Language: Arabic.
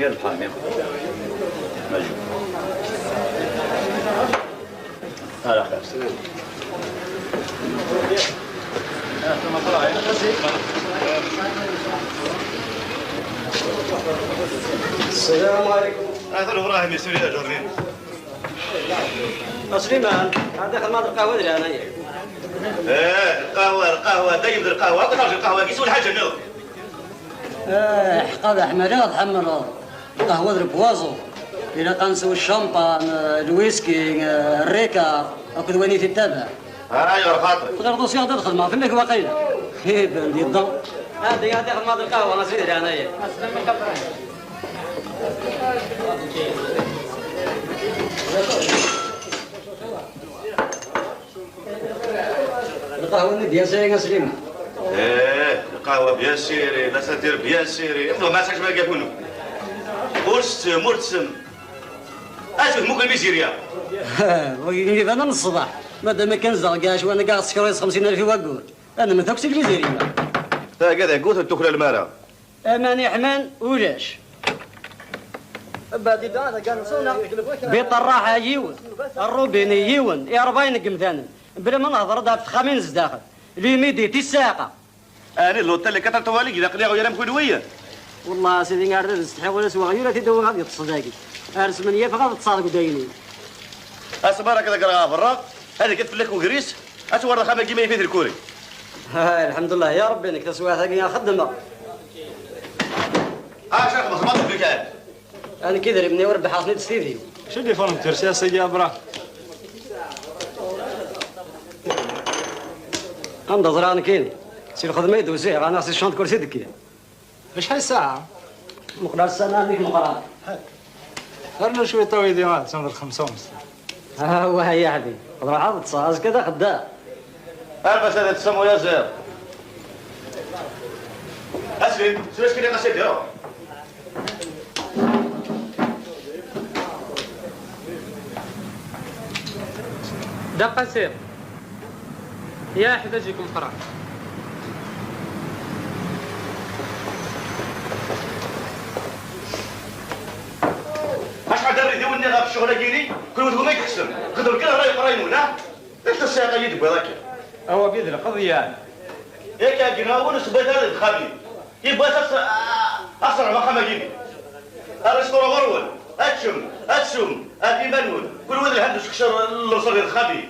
يا البحر ياخذ مجهول هلا خير السلام عليكم. هذا ابراهيم يسوي لي جرين. سليمان هذا خدمة القهوة دري انايا. القهوة دايم القهوة وكتعرف القهوة كيسوي الحاجة منو؟ حقا حمالة تحمل القهوة دري بوازو. إلا كنسوي الشامبان، الويسكي، الريكا، وكذا وين تتابع. ايوا خاطرك. غير دوسي هذا الخدمة فينك واقيلا. بندي الضو. هذه خدمة القهوة انا سيدي انايا. القهوة اللي بيان سيري سليمان. القهوة بيان سيري، لا ساتير بيان سيري، والله ما ساكش ما كيكونوا. مرتسم. اشوف ممكن بيزيريا. وكيف انا من الصباح مادام كان زرقاش وانا كاع سكريس 50,000 يوقول انا ما ثوكش الميزيريا. هكذا قلت تاكل المرأة. اماني حمان ولاش. بعد انا كنصونا بيت الراحه يون الروبيني يون يا رباينك مثلا بلا ما نهضر دار خامين زداخل ليميدي تساقه انا اللوطه اللي كثرت والي اذا قليغ ويا مكلويه. والله سيدي قاعد نستحي ولا سوا غير تدوي غادي تصدقي ارس من يفغى تصادق داينين اسمع كذا قرا برا هذا كتفلك وغريس اتورى خامه كيما يفيد الكوري. الحمد لله يا ربي انك تسوى ثقيا خدمه. شرق مصر ما تفلك هذا. انا كذا ابني وربح حاصني تستيفي. شو اللي فرم ترسي يا سيدي ابرا؟ انتظر انا كاين سير خدمه يدوزيه انا سي شنط كرسي دكيه. شحال الساعة؟ مقدار السنه هذيك مقران. غير شويه طويل ما تنظر 5 ونص. ها هو هيا حبيبي روح عاد تصاص كذا خدام. البس هذا تسمو يا زير. اسلم شنو كاين قصيد يا دقة سير يا احتاجكم قرار. اشحال دري ديوني غا في الشغل كيني كل واحد ما يحسن قدر كل راي قرايمون ها انت الساقه يدك هذاك هو بيد القضية. ياك كينا ونسبه هذا الخبير يبغى اسرع ما خما كيني الرسول غرول اتشم اتشم ابي منون كل واحد عنده شكشر الرسول الخبير